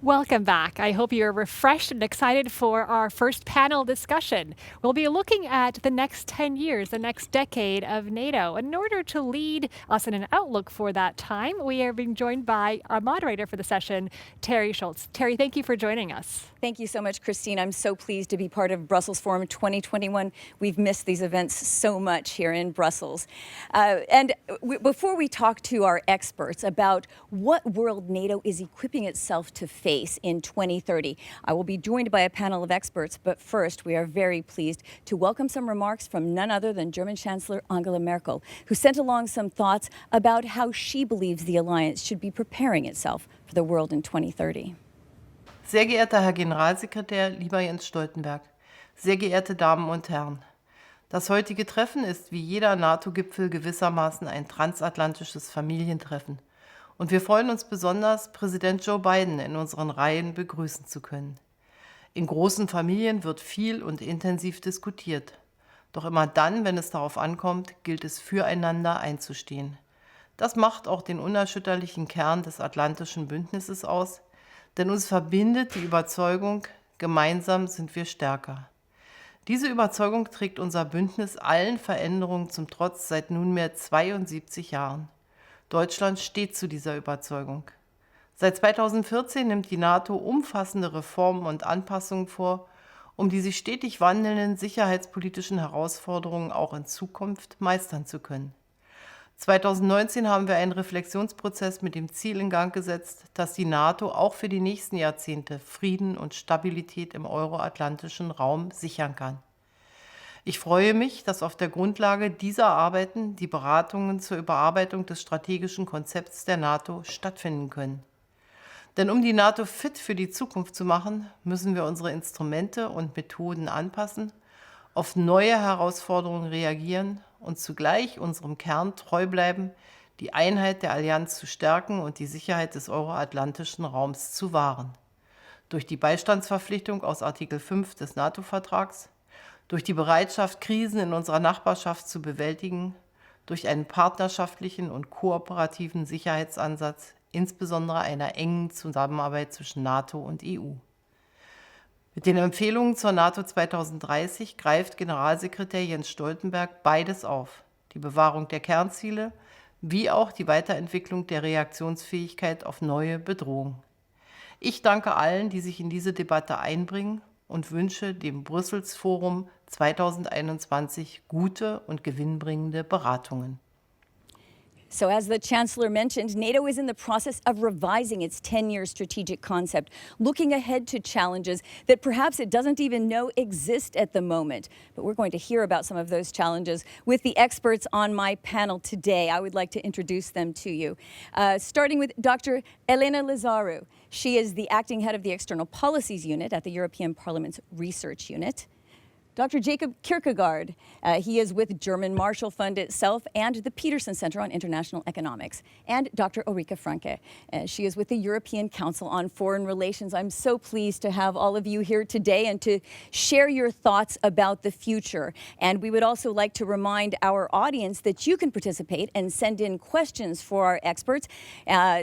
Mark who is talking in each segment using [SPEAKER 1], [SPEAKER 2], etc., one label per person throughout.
[SPEAKER 1] Welcome back. I hope you're refreshed and excited for our first panel discussion. We'll be looking at the next 10 years, the next decade of NATO. In order to lead us in an outlook for that time, we are being joined by our moderator for the session, Terry Schultz. Terry, thank you for joining us.
[SPEAKER 2] Thank you so much, Christine. I'm so pleased to be part of Brussels Forum 2021. We've missed these events so much here in Brussels. Before we talk to our experts about what world NATO is equipping itself to face in 2030, I will be joined by a panel of experts. But first, we are very pleased to welcome some remarks from none other than German Chancellor Angela Merkel, who sent along some thoughts about how she believes the alliance should be preparing itself for the world in 2030.
[SPEAKER 3] Sehr geehrter Herr Generalsekretär, lieber Jens Stoltenberg, sehr geehrte Damen und Herren, das heutige Treffen ist wie jeder NATO-Gipfel gewissermaßen ein transatlantisches Familientreffen. Und wir freuen uns besonders, Präsident Joe Biden in unseren Reihen begrüßen zu können. In großen Familien wird viel und intensiv diskutiert. Doch immer dann, wenn es darauf ankommt, gilt es füreinander einzustehen. Das macht auch den unerschütterlichen Kern des Atlantischen Bündnisses aus, denn uns verbindet die Überzeugung, gemeinsam sind wir stärker. Diese Überzeugung trägt unser Bündnis allen Veränderungen zum Trotz seit nunmehr 72 Jahren. Deutschland steht zu dieser Überzeugung. Seit 2014 nimmt die NATO umfassende Reformen und Anpassungen vor, um die sich stetig wandelnden sicherheitspolitischen Herausforderungen auch in Zukunft meistern zu können. 2019 haben wir einen Reflexionsprozess mit dem Ziel in Gang gesetzt, dass die NATO auch für die nächsten Jahrzehnte Frieden und Stabilität im euroatlantischen Raum sichern kann. Ich freue mich, dass auf der Grundlage dieser Arbeiten die Beratungen zur Überarbeitung des strategischen Konzepts der NATO stattfinden können. Denn um die NATO fit für die Zukunft zu machen, müssen wir unsere Instrumente und Methoden anpassen, auf neue Herausforderungen reagieren und zugleich unserem Kern treu bleiben, die Einheit der Allianz zu stärken und die Sicherheit des euroatlantischen Raums zu wahren. Durch die Beistandsverpflichtung aus Artikel 5 des NATO-Vertrags, durch die Bereitschaft, Krisen in unserer Nachbarschaft zu bewältigen, durch einen partnerschaftlichen und kooperativen Sicherheitsansatz, insbesondere einer engen Zusammenarbeit zwischen NATO und EU. Mit den Empfehlungen zur NATO 2030 greift Generalsekretär Jens Stoltenberg beides auf: die Bewahrung der Kernziele wie auch die Weiterentwicklung der Reaktionsfähigkeit auf neue Bedrohungen. Ich danke allen, die sich in diese Debatte einbringen und wünsche dem Brüssels Forum 2021 gute und gewinnbringende Beratungen.
[SPEAKER 2] So as the Chancellor mentioned, NATO is in the process of revising its 10-year strategic concept, looking ahead to challenges that perhaps it doesn't even know exist at the moment. But we're going to hear about some of those challenges with the experts on my panel today. I would like to introduce them to you, starting with Dr. Elena Lazaru. She is the acting head of the External Policies Unit at the European Parliament's Research Unit. Dr. Jacob Kierkegaard, he is with German Marshall Fund itself and the Peterson Center on International Economics. And Dr. Ulrike Franke, she is with the European Council on Foreign Relations. I'm so pleased to have all of you here today and to share your thoughts about the future. And we would also like to remind our audience that you can participate and send in questions for our experts.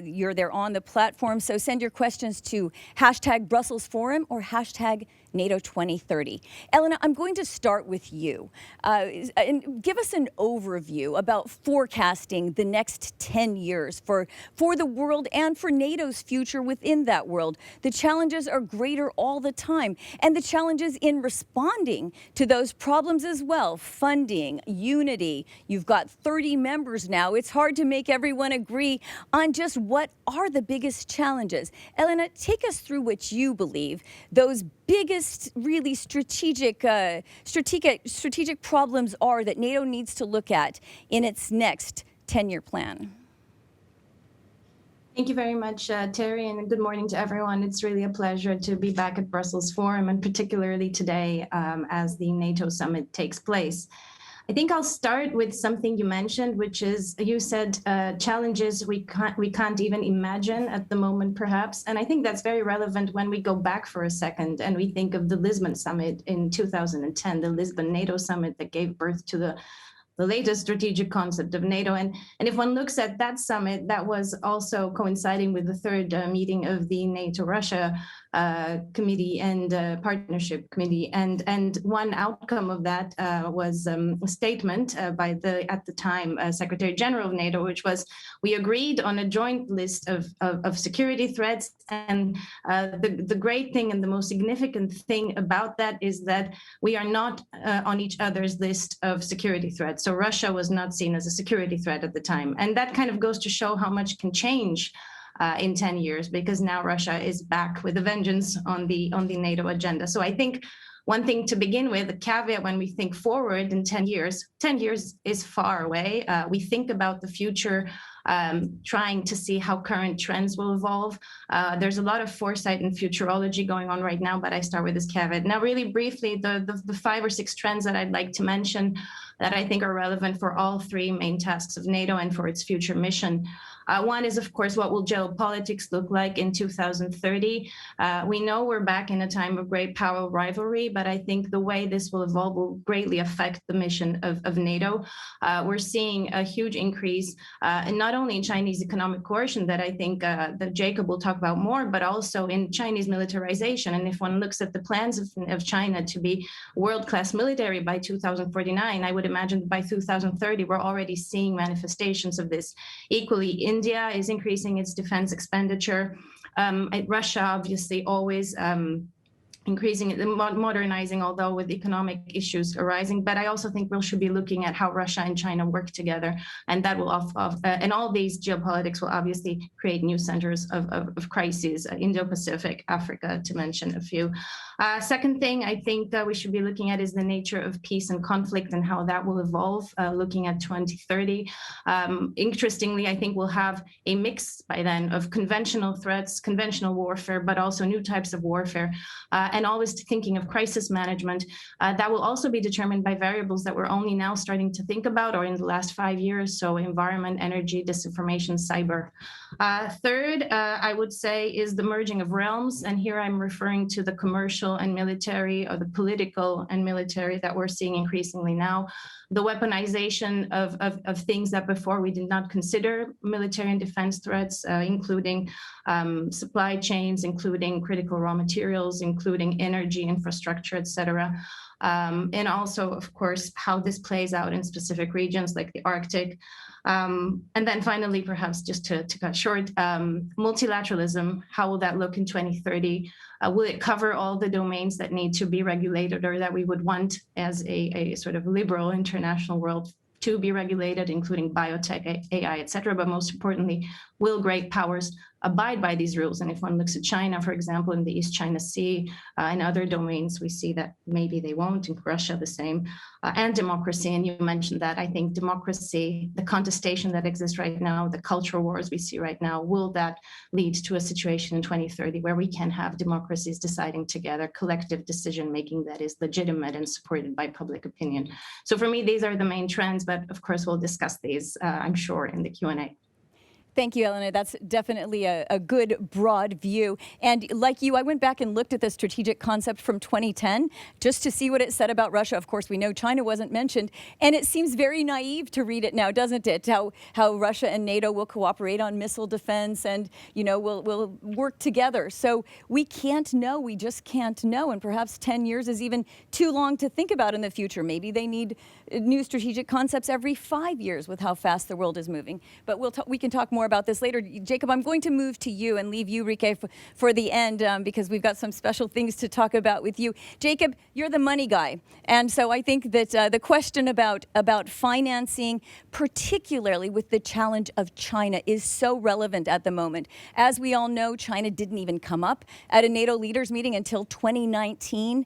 [SPEAKER 2] You're there on the platform, so send your questions to hashtag Brussels Forum or hashtag NATO 2030. Elena, I'm going to start with you. And give us an overview about forecasting the next 10 years for the world and for NATO's future within that world. The challenges are greater all the time, and the challenges in responding to those problems as well. Funding, unity. You've got 30 members now. It's hard to make everyone agree on just what are the biggest challenges. Elena, take us through what you believe those biggest, really strategic problems are that NATO needs to look at in its next 10-year plan.
[SPEAKER 4] Thank you very much, Terry, and good morning to everyone. It's really a pleasure to be back at Brussels Forum, and particularly today as the NATO summit takes place. I think I'll start with something you mentioned, which is, you said, challenges we can't even imagine at the moment, perhaps. And I think that's very relevant when we go back for a second and we think of the Lisbon summit in 2010, the Lisbon NATO summit that gave birth to the the latest strategic concept of NATO. And if one looks at that summit, that was also coinciding with the third meeting of the NATO-Russia committee and partnership committee. And one outcome of that was a statement by at the time, Secretary General of NATO, which was, we agreed on a joint list of security threats. And the great thing and the most significant thing about that is that we are not on each other's list of security threats. So Russia was not seen as a security threat at the time. And that kind of goes to show how much can change in 10 years, because now Russia is back with a vengeance on the NATO agenda. So I think one thing to begin with, a caveat when we think forward in 10 years is far away. We think about the future, trying to see how current trends will evolve. There's a lot of foresight and futurology going on right now, but I start with this caveat. Now, really briefly, the 5 or 6 trends that I'd like to mention that I think are relevant for all 3 main tasks of NATO and for its future mission. One is, of course, what will geopolitics look like in 2030? We know we're back in a time of great power rivalry, but I think the way this will evolve will greatly affect the mission of NATO. We're seeing a huge increase, and not only in Chinese economic coercion that I think that Jacob will talk about more, but also in Chinese militarization. And if one looks at the plans of China to be world-class military by 2049, I would imagine by 2030, we're already seeing manifestations of this. Equally, India is increasing its defense expenditure. Russia, obviously, always increasing, modernizing, although with economic issues arising. But I also think we should be looking at how Russia and China work together, and that will and all these geopolitics will obviously create new centers of crises, Indo-Pacific, Africa, to mention a few. Second thing I think we should be looking at is the nature of peace and conflict and how that will evolve, looking at 2030. Interestingly, I think we'll have a mix by then of conventional threats, conventional warfare, but also new types of warfare. And always thinking of crisis management, that will also be determined by variables that we're only now starting to think about, or in the last 5 years, so environment, energy, disinformation, cyber. Third, I would say, is the merging of realms, and here I'm referring to the commercial and military, or the political and military that we're seeing increasingly now. The weaponization of things that before we did not consider military and defense threats, including supply chains, including critical raw materials, including energy infrastructure, et cetera. And also, of course, how this plays out in specific regions like the Arctic. And then finally, perhaps just to cut short, multilateralism, how will that look in 2030? Will it cover all the domains that need to be regulated, or that we would want as a sort of liberal international world to be regulated, including biotech, AI, et cetera? But most importantly, will great powers abide by these rules? And if one looks at China, for example, in the East China Sea and other domains, we see that maybe they won't. In Russia, the same. And democracy, and you mentioned that. I think democracy, the contestation that exists right now, the cultural wars we see right now, will that lead to a situation in 2030 where we can have democracies deciding together, collective decision-making that is legitimate and supported by public opinion? So for me, these are the main trends, but of course, we'll discuss these, I'm sure, in the Q&A.
[SPEAKER 2] Thank you, Elena. That's definitely a good broad view. And like you, I went back and looked at the strategic concept from 2010 just to see what it said about Russia. Of course, we know China wasn't mentioned, and it seems very naive to read it now, doesn't it? How Russia and NATO will cooperate on missile defense and, you know, will work together. So we can't know. We just can't know. And perhaps 10 years is even too long to think about in the future. Maybe they need new strategic concepts every 5 years with how fast the world is moving. But we can talk more about this later. Jacob, I'm going to move to you and leave you, Rike, for the end because we've got some special things to talk about with you. Jacob, you're the money guy. And so I think that the question about financing, particularly with the challenge of China, is so relevant at the moment. As we all know, China didn't even come up at a NATO leaders meeting until 2019.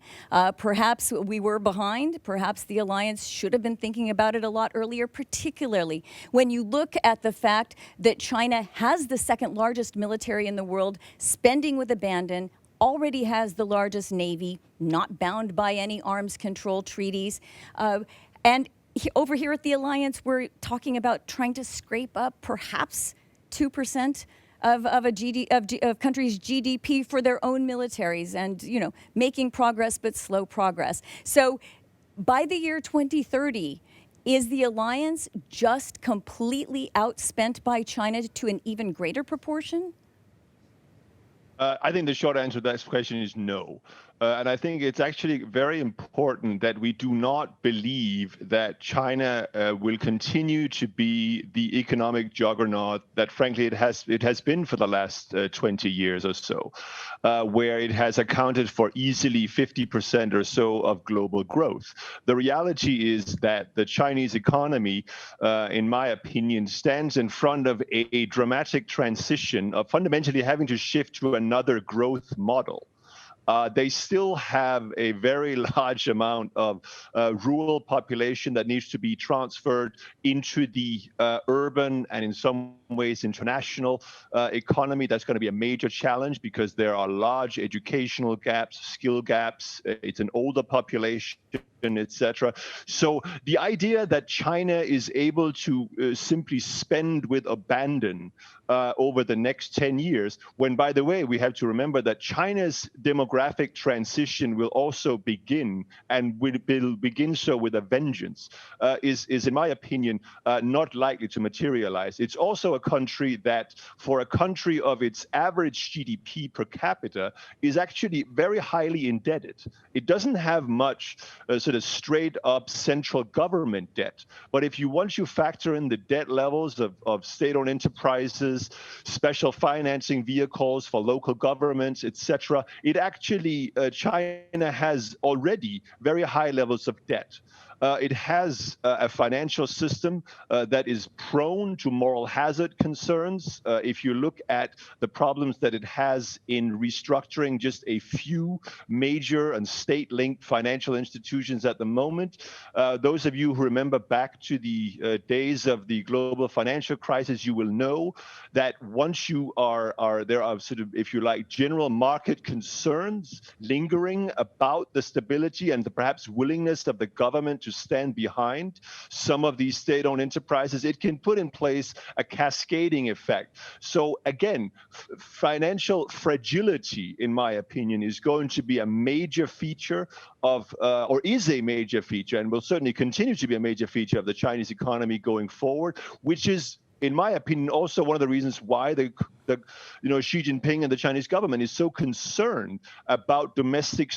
[SPEAKER 2] Perhaps we were behind. Perhaps the alliance should have been thinking about it a lot earlier, particularly when you look at the fact that China has the second largest military in the world, spending with abandon, already has the largest navy, not bound by any arms control treaties. And over here at the alliance, we're talking about trying to scrape up perhaps 2% of countries' GDP for their own militaries, and, you know, making progress but slow progress. So by the year 2030, Is the alliance just completely outspent by China to an even greater proportion?
[SPEAKER 5] I think the short answer to that question is no. And I think it's actually very important that we do not believe that China will continue to be the economic juggernaut that, frankly, it has been for the last 20 years or so, where it has accounted for easily 50% or so of global growth. The reality is that the Chinese economy, in my opinion, stands in front of a dramatic transition of fundamentally having to shift to another growth model. They still have a very large amount of rural population that needs to be transferred into the urban and in some ways international economy. That's going to be a major challenge because there are large educational gaps, skill gaps. It's an older population, etc. So the idea that China is able to simply spend with abandon over the next 10 years, when, by the way, we have to remember that China's demographic transition will also begin, and will begin so with a vengeance, is in my opinion, not likely to materialize. It's also a country that, for a country of its average GDP per capita, is actually very highly indebted. It doesn't have much sort of straight up central government debt. But if you want to factor in the debt levels of state-owned enterprises, special financing vehicles for local governments, etc., it actually, China has already very high levels of debt. It has a financial system that is prone to moral hazard concerns. If you look at the problems that it has in restructuring just a few major and state-linked financial institutions at the moment, those of you who remember back to the days of the global financial crisis, you will know that once you there are sort of, if you like, general market concerns lingering about the stability and the perhaps willingness of the government to stand behind some of these state-owned enterprises, it can put in place a cascading effect. So again, financial fragility, in my opinion, is going to be a major feature of, or is a major feature, and will certainly continue to be a major feature of the Chinese economy going forward, which is, in my opinion, also one of the reasons why the Xi Jinping and the Chinese government is so concerned about domestic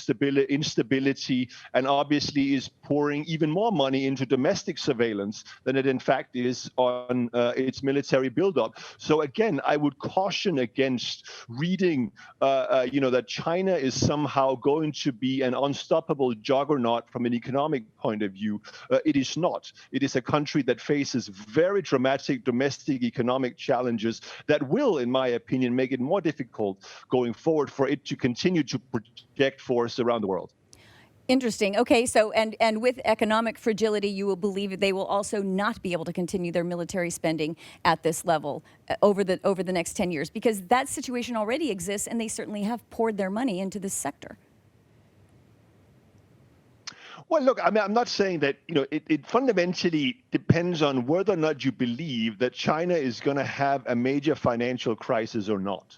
[SPEAKER 5] instability, and obviously is pouring even more money into domestic surveillance than it in fact is on its military buildup. So again, I would caution against reading, that China is somehow going to be an unstoppable juggernaut from an economic point of view. It is not. It is a country that faces very dramatic domestic economic challenges that will, in my opinion, make it more difficult going forward for it to continue to project force around the world.
[SPEAKER 2] Interesting. Okay, so and with economic fragility, you will believe they will also not be able to continue their military spending at this level over the next 10 years, because that situation already exists, and they certainly have poured their money into this sector.
[SPEAKER 5] Well, look, I mean, I'm not saying that, it fundamentally depends on whether or not you believe that China is going to have a major financial crisis or not.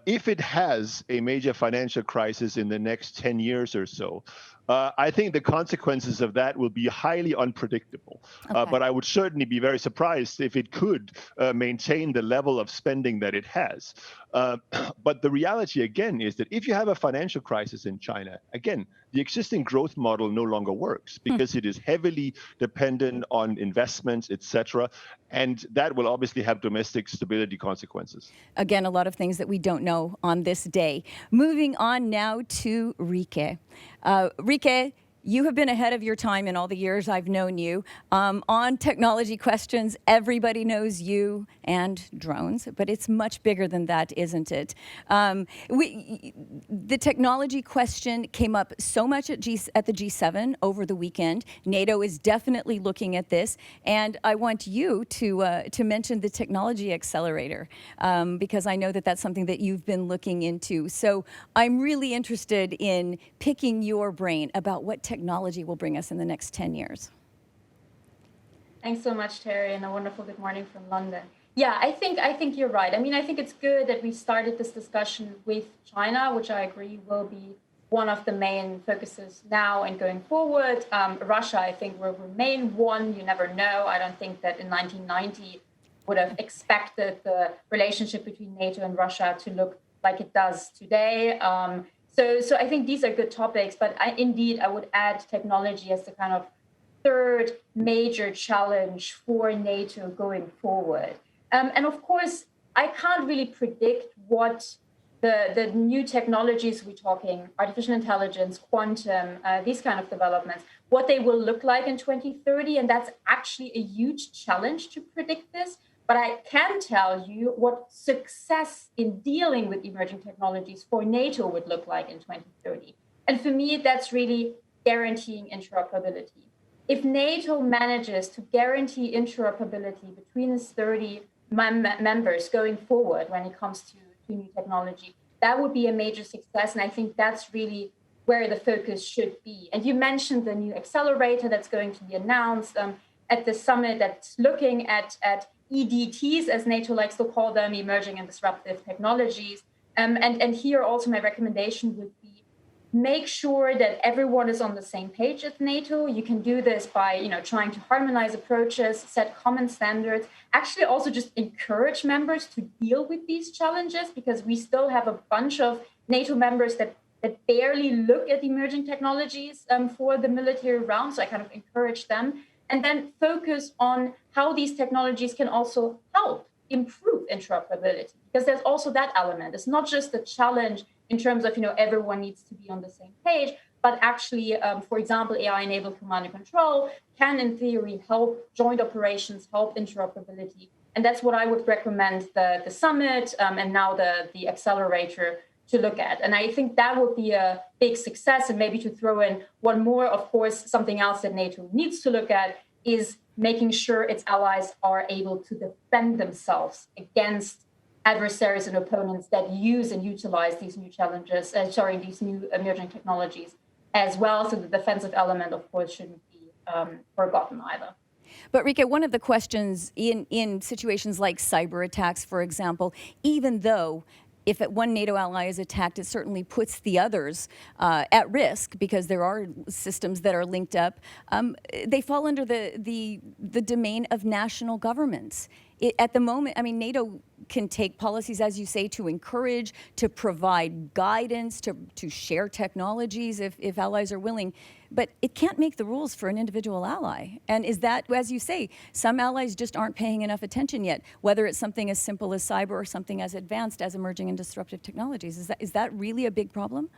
[SPEAKER 5] If it has a major financial crisis in the next 10 years or so, I think the consequences of that will be highly unpredictable.
[SPEAKER 2] Okay.
[SPEAKER 5] But I would certainly be very surprised if it could maintain the level of spending that it has. But the reality, again, is that if you have a financial crisis in China, again, the existing growth model no longer works because it is heavily dependent on investments, etc. And that will obviously have domestic stability consequences.
[SPEAKER 2] Again, a lot of things that we don't know on this day. Moving on now to Rike. Rike, you have been ahead of your time in all the years I've known you. On technology questions, everybody knows you and drones, but it's much bigger than that, isn't it? The technology question came up so much at the G7 over the weekend. NATO is definitely looking at this, and I want you to mention the technology accelerator, because I know that that's something that you've been looking into. So I'm really interested in picking your brain about what technology will bring us in the next 10 years.
[SPEAKER 6] Thanks so much, Terry, and a wonderful good morning from London. Yeah, I think you're right. I mean, I think it's good that we started this discussion with China, which I agree will be one of the main focuses now and going forward. Russia, I think, will remain one. You never know. I don't think that in 1990 would have expected the relationship between NATO and Russia to look like it does today. So I think these are good topics, but indeed, I would add technology as the kind of third major challenge for NATO going forward. And of course, I can't really predict what the new technologies we're talking, artificial intelligence, quantum, these kind of developments, what they will look like in 2030. And that's actually a huge challenge to predict this. But I can tell you what success in dealing with emerging technologies for NATO would look like in 2030. And for me, that's really guaranteeing interoperability. If NATO manages to guarantee interoperability between its 30 members going forward when it comes to new technology, that would be a major success. And I think that's really where the focus should be. And you mentioned the new accelerator that's going to be announced at the summit that's looking at EDTs, as NATO likes to call them, emerging and disruptive technologies. And here also my recommendation would be make sure that everyone is on the same page at NATO. You can do this by trying to harmonize approaches, set common standards, actually also just encourage members to deal with these challenges, because we still have a bunch of NATO members that barely look at emerging technologies for the military realm. So I kind of encourage them. And then focus on how these technologies can also help improve interoperability, because there's also that element. It's not just a challenge in terms of, everyone needs to be on the same page, but actually, for example, AI-enabled command and control can, in theory, help joint operations, help interoperability. And that's what I would recommend the summit and now the accelerator to look at. And I think that would be a big success. And maybe to throw in one more, of course, something else that NATO needs to look at is making sure its allies are able to defend themselves against adversaries and opponents that use and utilize these new challenges, these new emerging technologies as well. So the defensive element, of course, shouldn't be forgotten either.
[SPEAKER 2] But Rika, one of the questions in situations like cyber attacks, for example, even though if one NATO ally is attacked, it certainly puts the others at risk because there are systems that are linked up. They fall under the domain of national governments. At the moment, I mean, NATO can take policies, as you say, to encourage, to provide guidance, to share technologies if allies are willing. But it can't make the rules for an individual ally. And is that, as you say, some allies just aren't paying enough attention yet, whether it's something as simple as cyber or something as advanced as emerging and disruptive technologies. Is that really a big problem?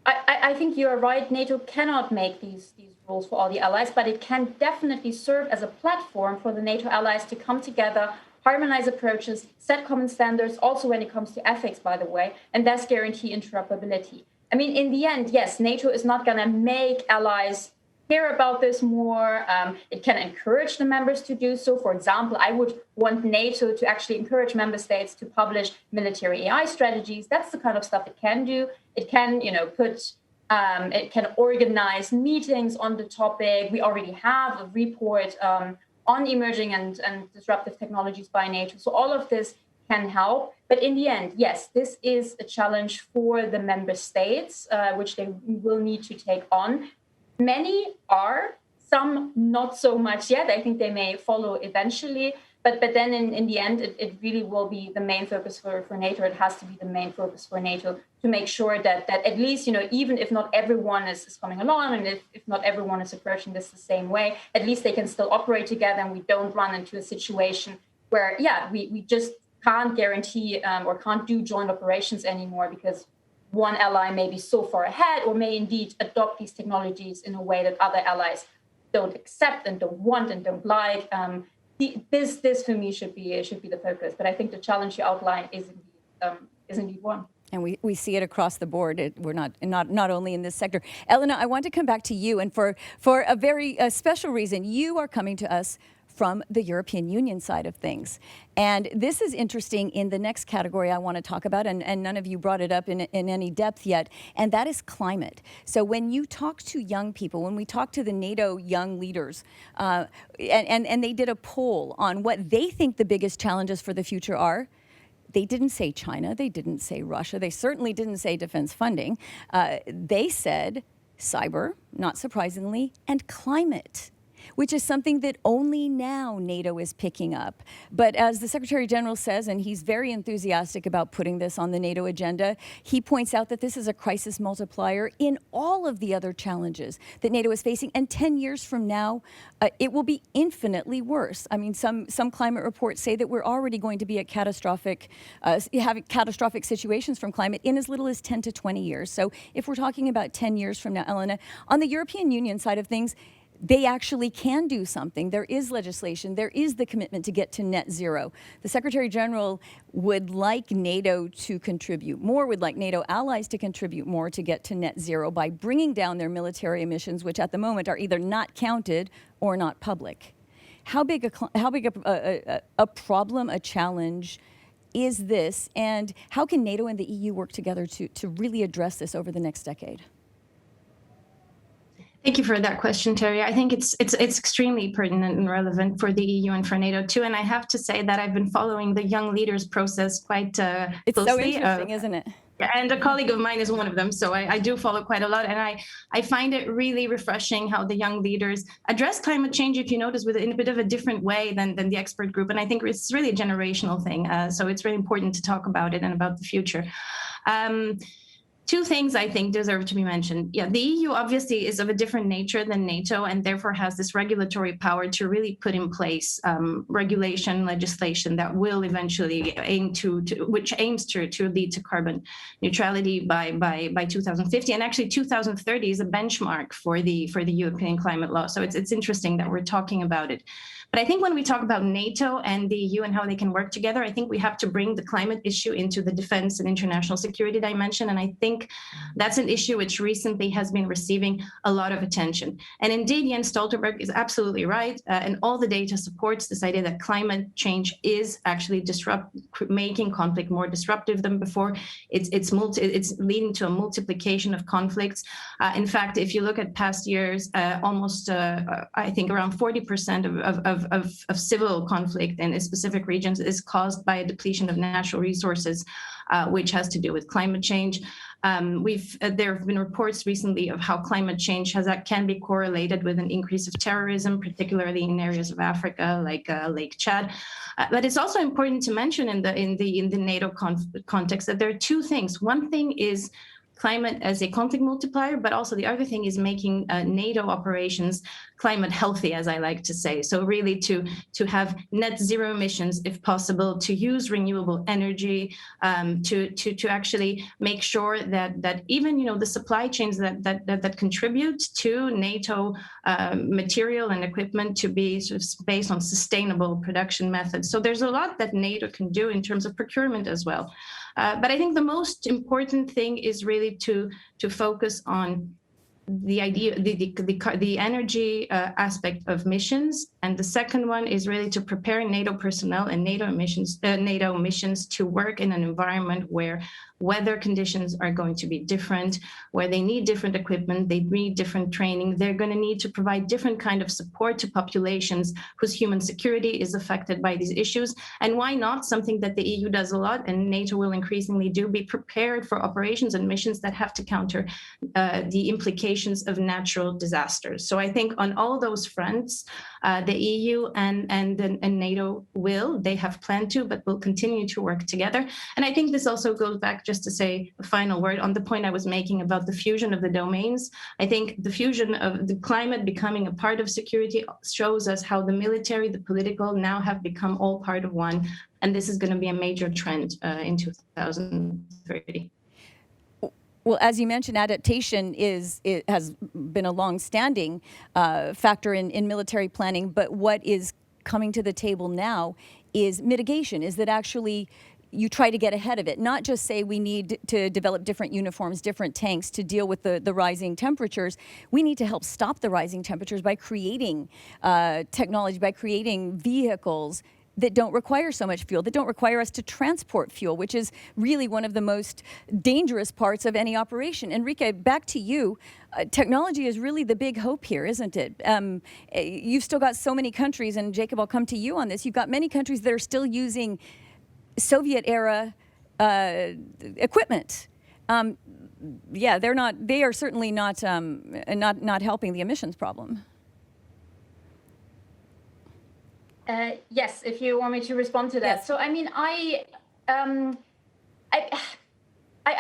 [SPEAKER 6] I think you're right. NATO cannot make these rules for all the allies, but it can definitely serve as a platform for the NATO allies to come together, harmonize approaches, set common standards, also when it comes to ethics, by the way, and thus guarantee interoperability. I mean, in the end, yes, NATO is not going to make allies care about this more. It can encourage the members to do so. For example, I would want NATO to actually encourage member states to publish military AI strategies. That's the kind of stuff it can do. It can, it can organize meetings on the topic. We already have a report on emerging and disruptive technologies by NATO. So all of this can help. But in the end, yes, this is a challenge for the member states, which they will need to take on. Many are, some not so much yet. I think they may follow eventually. But then in the end, it really will be the main focus for NATO. It has to be the main focus for NATO to make sure that at least, even if not everyone is coming along and if not everyone is approaching this the same way, at least they can still operate together and we don't run into a situation where, we just can't guarantee or can't do joint operations anymore because one ally may be so far ahead or may indeed adopt these technologies in a way that other allies don't accept and don't want and don't like. This for me should be the focus. But I think the challenge you outline is indeed one.
[SPEAKER 2] And we see it across the board. We're not only in this sector. Elena, I want to come back to you, and for a very special reason, you are coming to us from the European Union side of things. And this is interesting in the next category I want to talk about, and none of you brought it up in any depth yet, and that is climate. So when you talk to young people, when we talk to the NATO young leaders, and they did a poll on what they think the biggest challenges for the future are, They didn't say China. They didn't say Russia. They certainly didn't say defense funding. They said cyber, not surprisingly, and climate, which is something that only now NATO is picking up. But as the Secretary General says, and he's very enthusiastic about putting this on the NATO agenda, he points out that this is a crisis multiplier in all of the other challenges that NATO is facing. And 10 years from now, it will be infinitely worse. I mean, some climate reports say that we're already going to be at having catastrophic situations from climate in as little as 10 to 20 years. So if we're talking about 10 years from now, Elena, on the European Union side of things, they actually can do something. There is legislation. There is the commitment to get to net zero. The Secretary General would like NATO to contribute more, would like NATO allies to contribute more to get to net zero by bringing down their military emissions, which at the moment are either not counted or not public. How big a problem, a challenge is this, and how can NATO and the EU work together to really address this over the next decade?
[SPEAKER 4] Thank you for that question, Terry. I think it's extremely pertinent and relevant for the EU and for NATO too. And I have to say that I've been following the young leaders process quite closely.
[SPEAKER 2] It's so interesting, isn't it?
[SPEAKER 4] And a colleague of mine is one of them, so I do follow quite a lot. And I find it really refreshing how the young leaders address climate change, if you notice, in a bit of a different way than the expert group. And I think it's really a generational thing. So it's really important to talk about it and about the future. Two things I think deserve to be mentioned. Yeah, the EU obviously is of a different nature than NATO and therefore has this regulatory power to really put in place regulation, legislation that will eventually aims to lead to carbon neutrality by 2050. And actually 2030 is a benchmark for the European climate law. So it's interesting that we're talking about it. But I think when we talk about NATO and the EU and how they can work together, I think we have to bring the climate issue into the defense and international security dimension. And I think that's an issue which recently has been receiving a lot of attention. And indeed, Jens Stoltenberg is absolutely right. And all the data supports this idea that climate change is actually making conflict more disruptive than before. It's leading to a multiplication of conflicts. In fact, if you look at past years, almost, I think around 40% of civil conflict in specific regions is caused by a depletion of natural resources, which has to do with climate change. There have been reports recently of how climate change can be correlated with an increase of terrorism, particularly in areas of Africa like Lake Chad. But it's also important to mention in the NATO context that there are two things. One thing is climate as a conflict multiplier, but also the other thing is making NATO operations climate healthy, as I like to say. So really to have net zero emissions, if possible, to use renewable energy, to actually make sure that even the supply chains that contribute to NATO material and equipment to be sort of based on sustainable production methods. So there's a lot that NATO can do in terms of procurement as well. But I think the most important thing is really to focus on the idea, the energy aspect of missions, and the second one is really to prepare NATO personnel and NATO missions to work in an environment where weather conditions are going to be different, where they need different equipment, they need different training. They're going to need to provide different kind of support to populations whose human security is affected by these issues. And why not? Something that the EU does a lot and NATO will increasingly do, be prepared for operations and missions that have to counter the implications of natural disasters. So I think on all those fronts, the EU and NATO they have planned to, but will continue to work together. And I think this also goes back, just to say a final word on the point I was making about the fusion of the domains. I think the fusion of the climate becoming a part of security shows us how the military, the political now have become all part of one. And this is going to be a major trend in 2030.
[SPEAKER 2] Well, as you mentioned, adaptation has been a long-standing factor in military planning. But what is coming to the table now is mitigation, is that actually you try to get ahead of it, not just say we need to develop different uniforms, different tanks to deal with the rising temperatures. We need to help stop the rising temperatures by creating technology, by creating vehicles that don't require so much fuel, that don't require us to transport fuel, which is really one of the most dangerous parts of any operation. Enrique, back to you. Technology is really the big hope here, isn't it? You've still got so many countries, and Jacob, I'll come to you on this. You've got many countries that are still using Soviet-era equipment. Yeah, they are certainly not helping the emissions problem.
[SPEAKER 6] Yes, if you want me to respond to that.
[SPEAKER 2] Yes.
[SPEAKER 6] So, I mean, I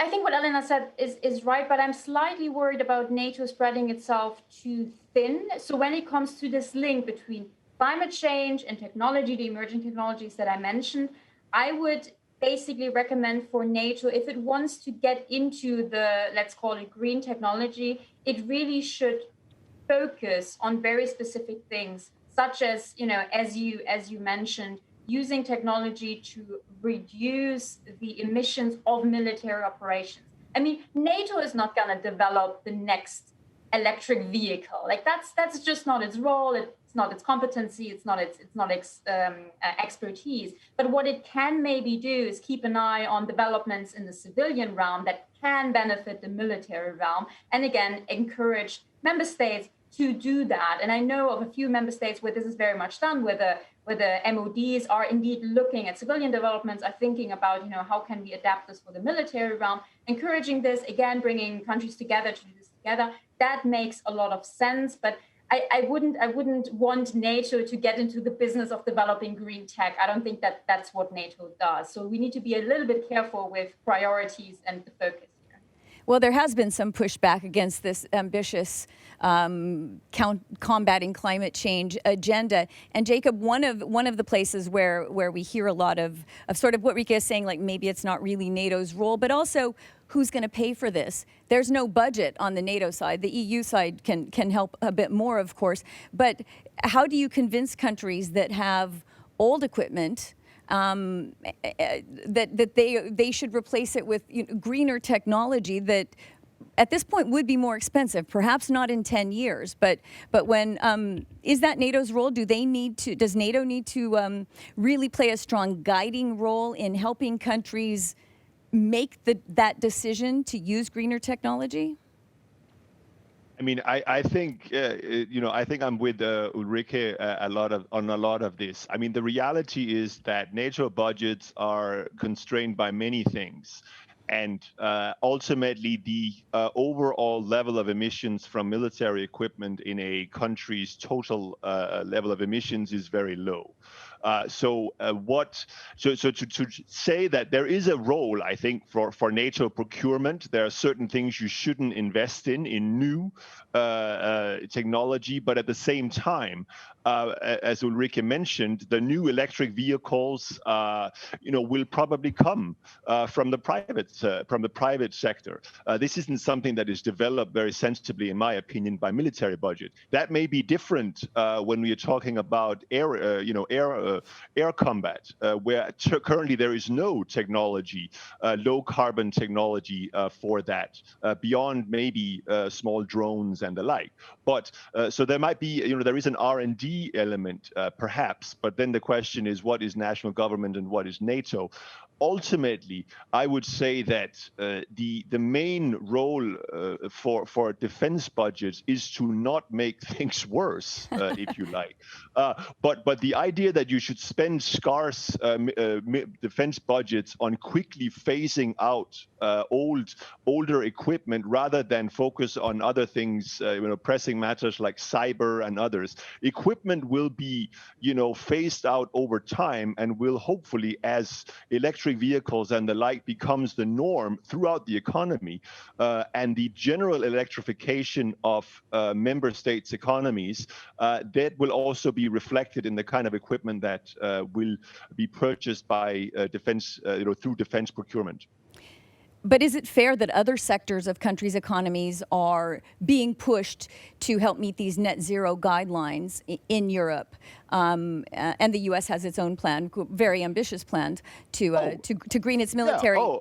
[SPEAKER 6] think what Elena said is right, but I'm slightly worried about NATO spreading itself too thin. So when it comes to this link between climate change and technology, the emerging technologies that I mentioned, I would basically recommend for NATO, if it wants to get into the, let's call it green technology, it really should focus on very specific things, such as, as you mentioned, using technology to reduce the emissions of military operations. I mean, NATO is not going to develop the next electric vehicle. Like that's just not its role. It's not its competency. It's not its expertise. But what it can maybe do is keep an eye on developments in the civilian realm that can benefit the military realm, and again encourage member states to do that. And I know of a few member states where this is very much done, where the MODs are indeed looking at civilian developments, are thinking about, how can we adapt this for the military realm, encouraging this, again, bringing countries together to do this together. That makes a lot of sense. But I wouldn't want NATO to get into the business of developing green tech. I don't think that that's what NATO does. So we need to be a little bit careful with priorities and the focus.
[SPEAKER 2] Well, there has been some pushback against this ambitious combating climate change agenda. And Jacob, one of the places where we hear a lot of sort of what Rika is saying, like maybe it's not really NATO's role, but also who's going to pay for this? There's no budget on the NATO side. The EU side can help a bit more, of course. But how do you convince countries that have old equipment that they should replace it with greener technology that at this point would be more expensive, perhaps not in 10 years, but when is that NATO's role? Does NATO need to really play a strong guiding role in helping countries make that decision to use greener technology?
[SPEAKER 5] I mean, I think I think I'm with Ulrike on a lot of this. I mean, the reality is that NATO budgets are constrained by many things, and ultimately the overall level of emissions from military equipment in a country's total level of emissions is very low. So to say that there is a role, I think, for NATO procurement, there are certain things you shouldn't invest in new technology, but at the same time, as Ulrike mentioned, the new electric vehicles, will probably come from the private sector. This isn't something that is developed very sensibly, in my opinion, by military budget. That may be different when we are talking about air combat, where currently there is no technology, low carbon technology for that, beyond maybe small drones and the like. But so there might be, there is an R&D element, perhaps. But then the question is, what is national government and what is NATO? Ultimately, I would say that the main role for defense budgets is to not make things worse, if you like. But the idea that you should spend scarce defense budgets on quickly phasing out older equipment rather than focus on other things, pressing matters like cyber and others. Equipment will be, phased out over time and will hopefully, as electric vehicles and the like becomes the norm throughout the economy, and the general electrification of member states' economies, that will also be reflected in the kind of equipment that will be purchased by defense, through defense procurement.
[SPEAKER 2] But is it fair that other sectors of countries' economies are being pushed to help meet these net zero guidelines in Europe? And the U.S. has its own plan, very ambitious plan to green its military.
[SPEAKER 5] Yeah.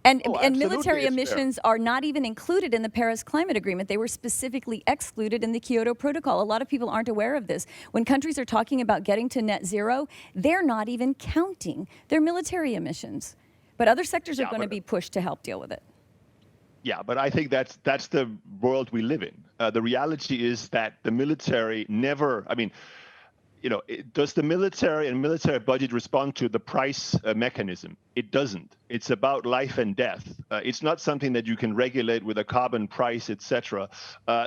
[SPEAKER 2] And military emissions are not even included in the Paris Climate Agreement. They were specifically excluded in the Kyoto Protocol. A lot of people aren't aware of this. When countries are talking about getting to net zero, they're not even counting their military emissions. But other sectors are going to be pushed to help deal with it.
[SPEAKER 5] Yeah, but I think that's the world we live in. The reality is that the military never, does the military and military budget respond to the price mechanism? It doesn't. It's about life and death. It's not something that you can regulate with a carbon price, etc.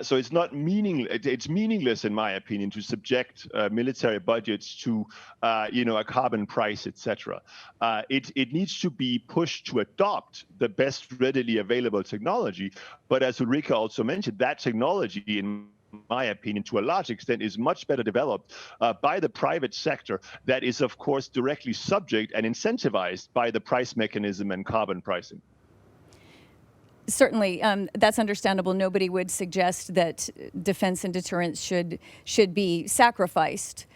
[SPEAKER 5] So it's not meaningless. It's meaningless, in my opinion, to subject military budgets to, a carbon price, etc. It needs to be pushed to adopt the best readily available technology. But as Ulrike also mentioned, that technology, in my opinion, to a large extent, is much better developed by the private sector that is, of course, directly subject and incentivized by the price mechanism and carbon pricing.
[SPEAKER 2] Certainly, that's understandable. Nobody would suggest that defense and deterrence should be sacrificed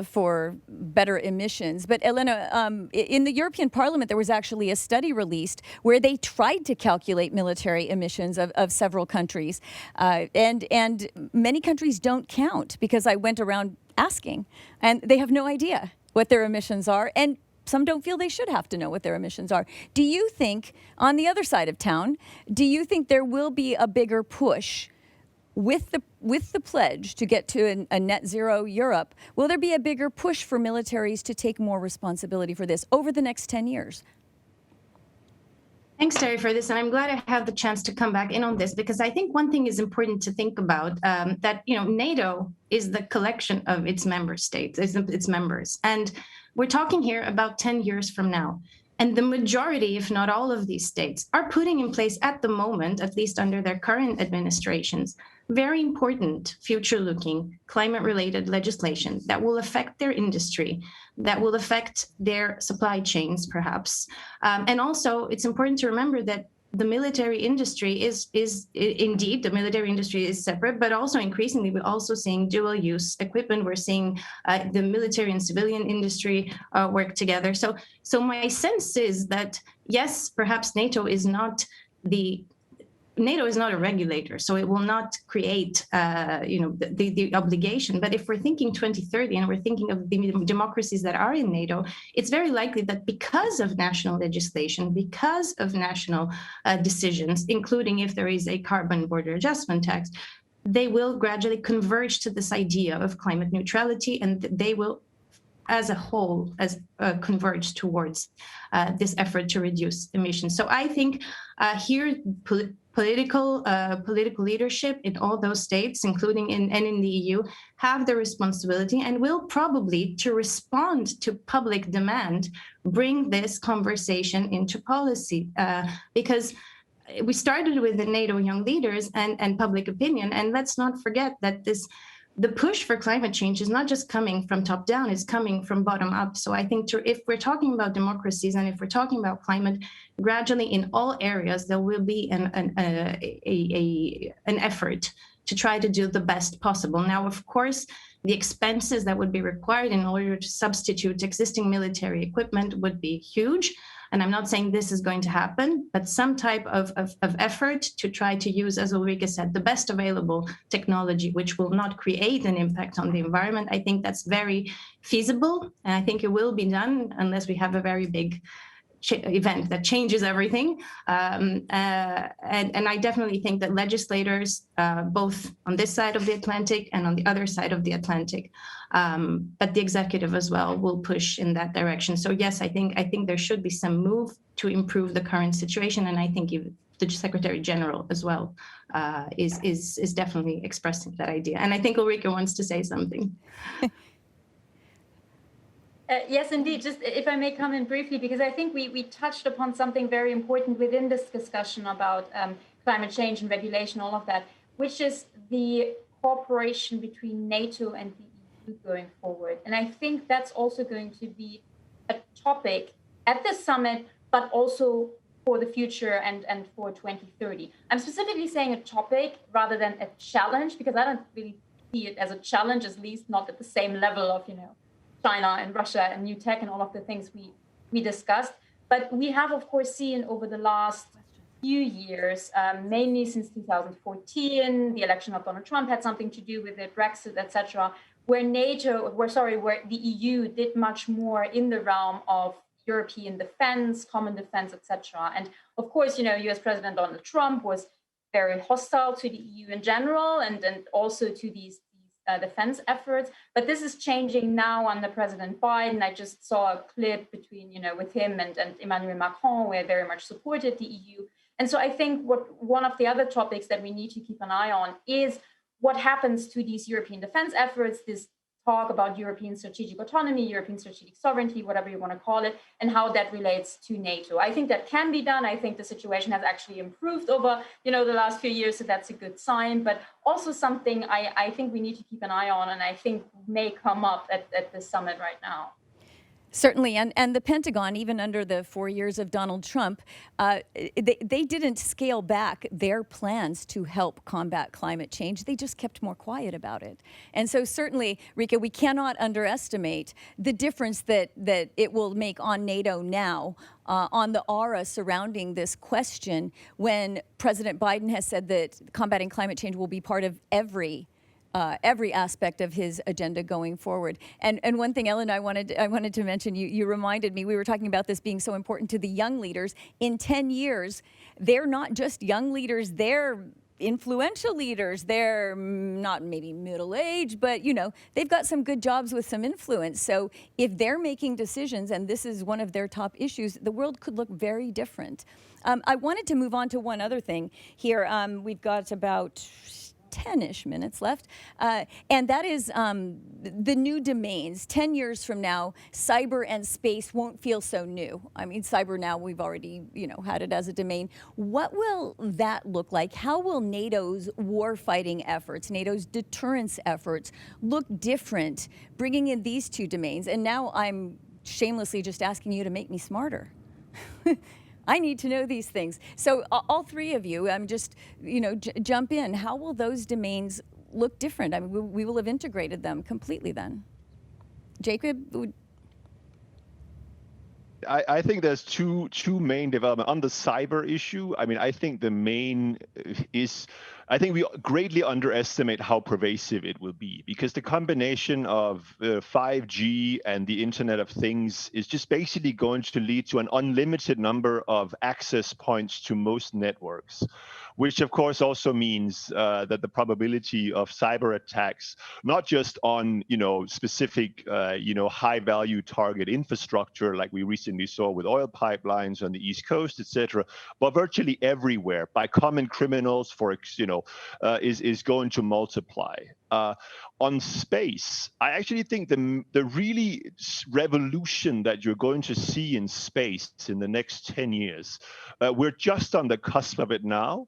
[SPEAKER 2] for better emissions. But Elena, in the European Parliament, there was actually a study released where they tried to calculate military emissions of several countries. And many countries don't count, because I went around asking, and they have no idea what their emissions are. And some don't feel they should have to know what their emissions are. Do you think, on the other side of town, do you think there will be a bigger push with the pledge to get to a net zero Europe? Will there be a bigger push for militaries to take more responsibility for this over the next 10 years?
[SPEAKER 4] Thanks, Terry, for this. And I'm glad I have the chance to come back in on this, because I think one thing is important to think about, that, NATO is the collection of its member states, its members. And we're talking here about 10 years from now. And the majority, if not all of these states, are putting in place at the moment, at least under their current administrations, very important future-looking climate-related legislation that will affect their industry, that will affect their supply chains, perhaps. And also, it's important to remember that the military industry is indeed, the military industry is separate, but also increasingly, we're also seeing dual-use equipment. We're seeing the military and civilian industry work together. So my sense is that, yes, perhaps NATO is not a regulator, so it will not create, the obligation. But if we're thinking 2030 and we're thinking of the democracies that are in NATO, it's very likely that because of national legislation, because of national decisions, including if there is a carbon border adjustment tax, they will gradually converge to this idea of climate neutrality, and they will, as a whole, converge towards this effort to reduce emissions. So I think here, political leadership in all those states, including in the EU, have the responsibility and will probably, to respond to public demand, bring this conversation into policy. Because we started with the NATO Young Leaders and public opinion, and let's not forget that the push for climate change is not just coming from top down, it's coming from bottom up. So I think if we're talking about democracies and if we're talking about climate, gradually in all areas, there will be an effort to try to do the best possible. Now, of course, the expenses that would be required in order to substitute existing military equipment would be huge. And I'm not saying this is going to happen, but some type of effort to try to use, as Ulrike said, the best available technology, which will not create an impact on the environment. I think that's very feasible. And I think it will be done unless we have a very big event that changes everything. And I definitely think that legislators, both on this side of the Atlantic and on the other side of the Atlantic, but the executive as well, will push in that direction. So yes, I think there should be some move to improve the current situation. And I think the Secretary General as well is definitely expressing that idea. And I think Ulrike wants to say something.
[SPEAKER 6] Yes, indeed. Just if I may come in briefly, because I think we touched upon something very important within this discussion about climate change and regulation, all of that, which is the cooperation between NATO and the EU going forward. And I think that's also going to be a topic at the summit, but also for the future and for 2030. I'm specifically saying a topic rather than a challenge, because I don't really see it as a challenge, at least not at the same level of, China and Russia and new tech and all of the things we discussed. But we have, of course, seen over the last few years, mainly since 2014, the election of Donald Trump had something to do with it, Brexit, etc., where the EU did much more in the realm of European defense, common defense, etc. And of course, US President Donald Trump was very hostile to the EU in general and also to these defense efforts. But this is changing now under President Biden. I just saw a clip between, with him and Emmanuel Macron, where very much supported the EU. And so I think one of the other topics that we need to keep an eye on is what happens to these European defense efforts, this talk about European strategic autonomy, European strategic sovereignty, whatever you want to call it, and how that relates to NATO. I think that can be done. I think the situation has actually improved over, the last few years, so that's a good sign. But also something I think we need to keep an eye on, and I think may come up at this summit right now.
[SPEAKER 2] Certainly, and the Pentagon, even under the 4 years of Donald Trump, they didn't scale back their plans to help combat climate change. They just kept more quiet about it. And so certainly, Rika, we cannot underestimate the difference that it will make on NATO now, on the aura surrounding this question, when President Biden has said that combating climate change will be part of every aspect of his agenda going forward. And one thing, Ellen, I wanted to mention, you reminded me, we were talking about this being so important to the young leaders. In 10 years, they're not just young leaders, they're influential leaders. They're not maybe middle-aged, but they've got some good jobs with some influence. So if they're making decisions, and this is one of their top issues, the world could look very different. I wanted to move on to one other thing here. We've got about 10-ish minutes left, and that is the new domains. 10 years from now, cyber and space won't feel so new. I mean, cyber now, we've already had it as a domain. What will that look like? How will NATO's war-fighting efforts, NATO's deterrence efforts look different, bringing in these two domains? And now I'm shamelessly just asking you to make me smarter. I need to know these things. So all three of you, just, jump in. How will those domains look different? I mean, we will have integrated them completely then. Jacob?
[SPEAKER 5] I think there's two main development on the cyber issue. I mean, I think the main is, I think we greatly underestimate how pervasive it will be, because the combination of 5G and the Internet of Things is just basically going to lead to an unlimited number of access points to most networks, which of course also means that the probability of cyber attacks, not just on specific high value target infrastructure like we recently saw with oil pipelines on the East Coast, etc., but virtually everywhere by common criminals, is going to multiply. On space, I actually think the really revolution that you're going to see in space in the next 10 years, we're just on the cusp of it now,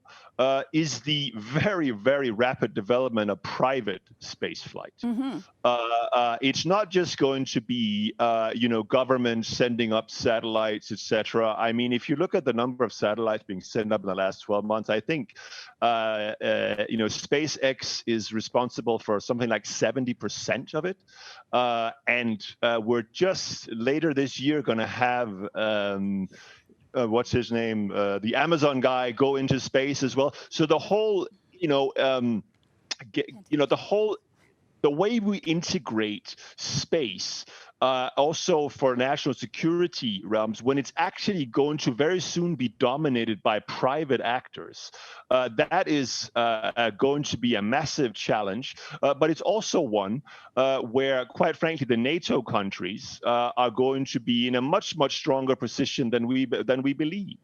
[SPEAKER 5] is the very, very rapid development of private space flight. Mm-hmm. It's not just going to be, governments sending up satellites, etc. I mean, if you look at the number of satellites being sent up in the last 12 months, I think, SpaceX is responsible for something like 70% of it. And we're just later this year going to have what's his name? The Amazon guy go into space as well. So the whole, the way we integrate space, also for national security realms, when it's actually going to very soon be dominated by private actors, that is going to be a massive challenge. But it's also one where, quite frankly, the NATO countries are going to be in a much, much stronger position than we believe.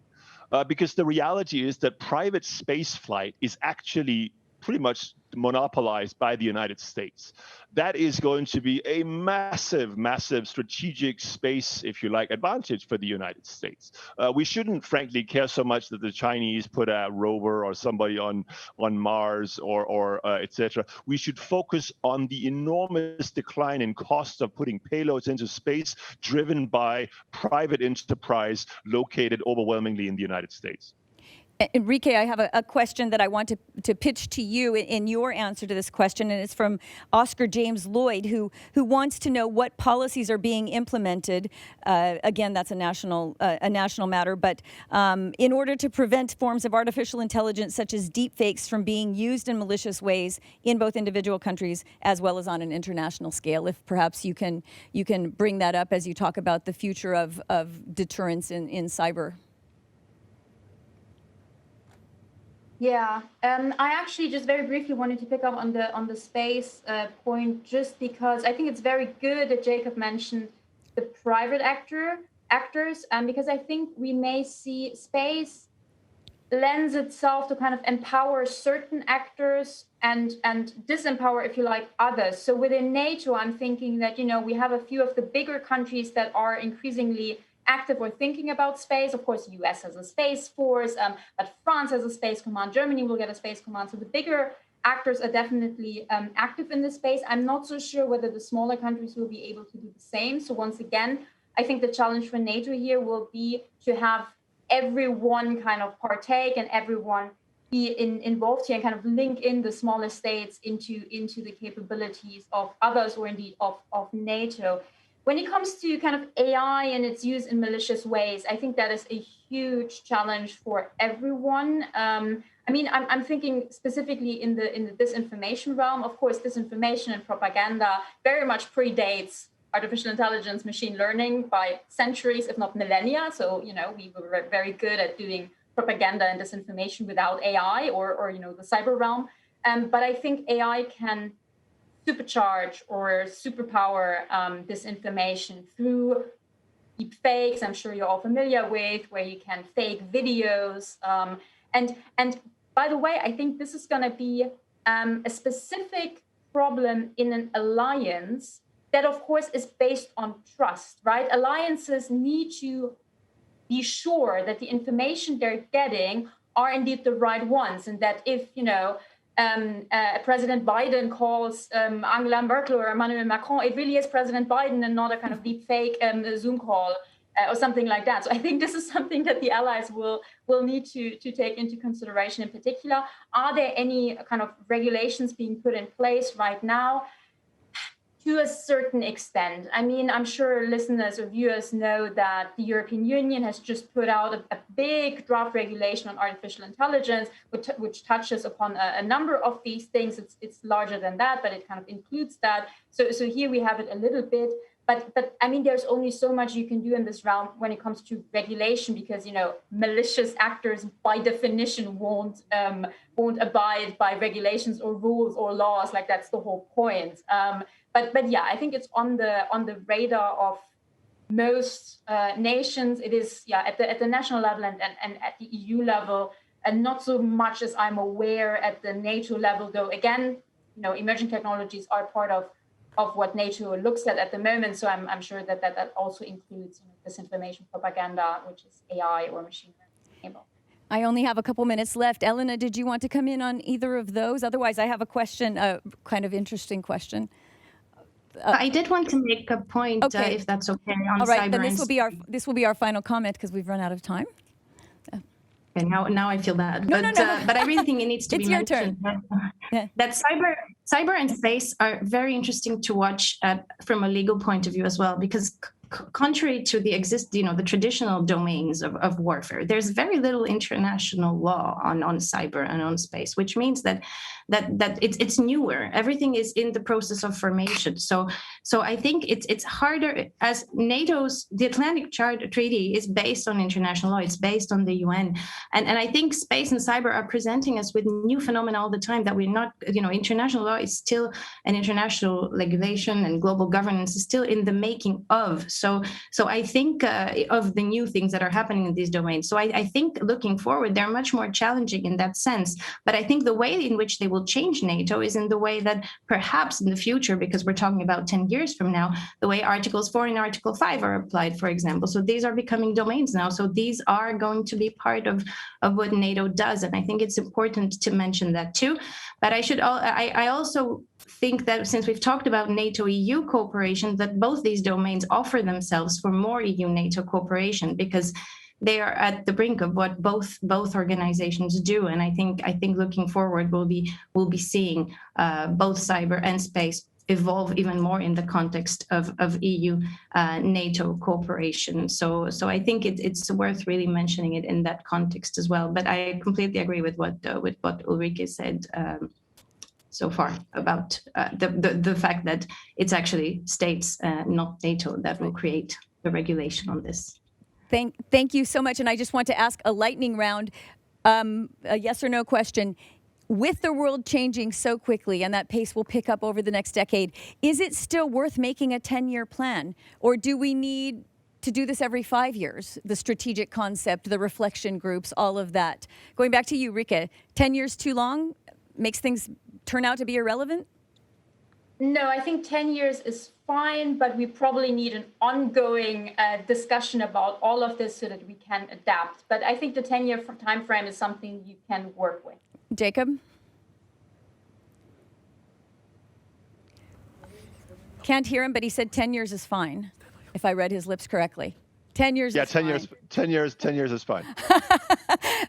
[SPEAKER 5] Because the reality is that private space flight is actually pretty much monopolized by the United States. That is going to be a massive, massive strategic space, if you like, advantage for the United States. We shouldn't, frankly, care so much that the Chinese put a rover or somebody on Mars or etc. We should focus on the enormous decline in cost of putting payloads into space, driven by private enterprise located overwhelmingly in the United States.
[SPEAKER 2] Enrique, I have a question that I want to pitch to you in your answer to this question, and it's from Oscar James Lloyd, who wants to know what policies are being implemented. Again, that's a national matter, but in order to prevent forms of artificial intelligence such as deepfakes from being used in malicious ways in both individual countries as well as on an international scale. If perhaps you can bring that up as you talk about the future of deterrence in cyber.
[SPEAKER 6] Yeah, I actually just very briefly wanted to pick up on the space point, just because I think it's very good that Jacob mentioned the private actors, because I think we may see space lends itself to kind of empower certain actors and disempower, if you like, others. So within NATO, I'm thinking that, we have a few of the bigger countries that are increasingly active or thinking about space. Of course, the US has a space force, but France has a space command. Germany will get a space command. So the bigger actors are definitely active in this space. I'm not so sure whether the smaller countries will be able to do the same. So once again, I think the challenge for NATO here will be to have everyone kind of partake and everyone be involved here and kind of link in the smaller states into the capabilities of others, or indeed of NATO. When it comes to kind of AI and its use in malicious ways, I think that is a huge challenge for everyone. I'm thinking specifically in the disinformation realm. Of course, disinformation and propaganda very much predates artificial intelligence, machine learning by centuries, if not millennia. So, we were very good at doing propaganda and disinformation without AI or the cyber realm. But I think AI can supercharge or superpower disinformation through deep fakes. I'm sure you're all familiar with, where you can fake videos. And by the way, I think this is going to be a specific problem in an alliance that, of course, is based on trust, right? Alliances need to be sure that the information they're getting are indeed the right ones, and that if, President Biden calls Angela Merkel or Emmanuel Macron, it really is President Biden and not a kind of deep fake Zoom call or something like that. So I think this is something that the allies will need to take into consideration in particular. Are there any kind of regulations being put in place right now? To a certain extent. I'm sure listeners or viewers know that the European Union has just put out a big draft regulation on artificial intelligence, which touches upon a number of these things. It's larger than that, but it kind of includes that. So here we have it a little bit. But there's only so much you can do in this realm when it comes to regulation, because malicious actors by definition won't abide by regulations or rules or laws. Like, that's the whole point. But yeah, I think it's on the radar of most nations. It is at the national level and at the EU level, and not so much as I'm aware at the NATO level. Though again, emerging technologies are part of what NATO looks at the moment. So I'm sure that also includes disinformation, propaganda, which is AI or machine learning.
[SPEAKER 2] I only have a couple minutes left. Elena, did you want to come in on either of those? Otherwise, I have a question, a kind of interesting question.
[SPEAKER 4] I did want to make a point,
[SPEAKER 2] okay.
[SPEAKER 4] If that's okay, on
[SPEAKER 2] all right,
[SPEAKER 4] cyber.
[SPEAKER 2] Then this will be our final comment, because we've run out of time.
[SPEAKER 4] Okay, now I feel bad.
[SPEAKER 2] No.
[SPEAKER 4] But I really think it needs to be mentioned that cyber and space are very interesting to watch from a legal point of view as well, because contrary to the the traditional domains of warfare, there's very little international law on cyber and on space, which means that it's newer. Everything is in the process of formation. So I think it's harder, as the Atlantic Treaty is based on international law. It's based on the UN, and I think space and cyber are presenting us with new phenomena all the time that we're not. International law is still an international regulation, and global governance is still in the making of. So I think of the new things that are happening in these domains. So I think looking forward, they're much more challenging in that sense. But I think the way in which they will change NATO is in the way that perhaps in the future, because we're talking about 10 years from now, the way Articles 4 and Article 5 are applied, for example. So these are becoming domains now. So these are going to be part of what NATO does. And I think it's important to mention that too. But I also think that since we've talked about NATO-EU cooperation, that both these domains offer themselves for more EU-NATO cooperation, because they are at the brink of what both organizations do. And I think looking forward, we'll be seeing both cyber and space evolve even more in the context of EU NATO cooperation. So I think it's worth really mentioning it in that context as well. But I completely agree with what Ulrike said so far about the fact that it's actually states, not NATO, that will create the regulation on this.
[SPEAKER 2] Thank you so much. And I just want to ask a lightning round. A yes or no question. With the world changing so quickly, and that pace will pick up over the next decade, is it still worth making a 10-year plan? Or do we need to do this every 5 years? The strategic concept, the reflection groups, all of that. Going back to you, Rike, 10 years too long? Makes things turn out to be irrelevant?
[SPEAKER 6] No, I think 10 years is fine, but we probably need an ongoing discussion about all of this so that we can adapt. But I think the 10-year time frame is something you can work with.
[SPEAKER 2] Jacob? Can't hear him, but he said 10 years is fine, if I read his lips correctly. 10 years is fine.
[SPEAKER 5] 10 years is fine.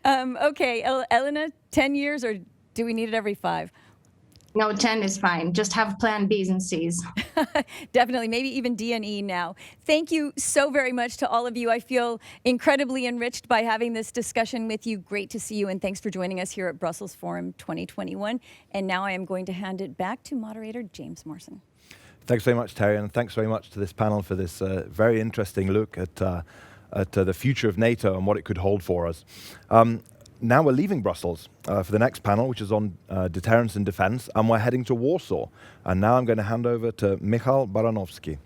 [SPEAKER 2] Okay, Elena, 10 years, or do we need it every 5?
[SPEAKER 4] No, 10 is fine. Just have plan Bs and Cs.
[SPEAKER 2] Definitely, maybe even D and E now. Thank you so very much to all of you. I feel incredibly enriched by having this discussion with you. Great to see you, and thanks for joining us here at Brussels Forum 2021. And now I am going to hand it back to moderator James Morrison.
[SPEAKER 7] Thanks very much, Terry, and thanks very much to this panel for this very interesting look at the future of NATO and what it could hold for us. Now we're leaving Brussels for the next panel, which is on deterrence and defense, and we're heading to Warsaw. And now I'm going to hand over to Michal Baranovsky.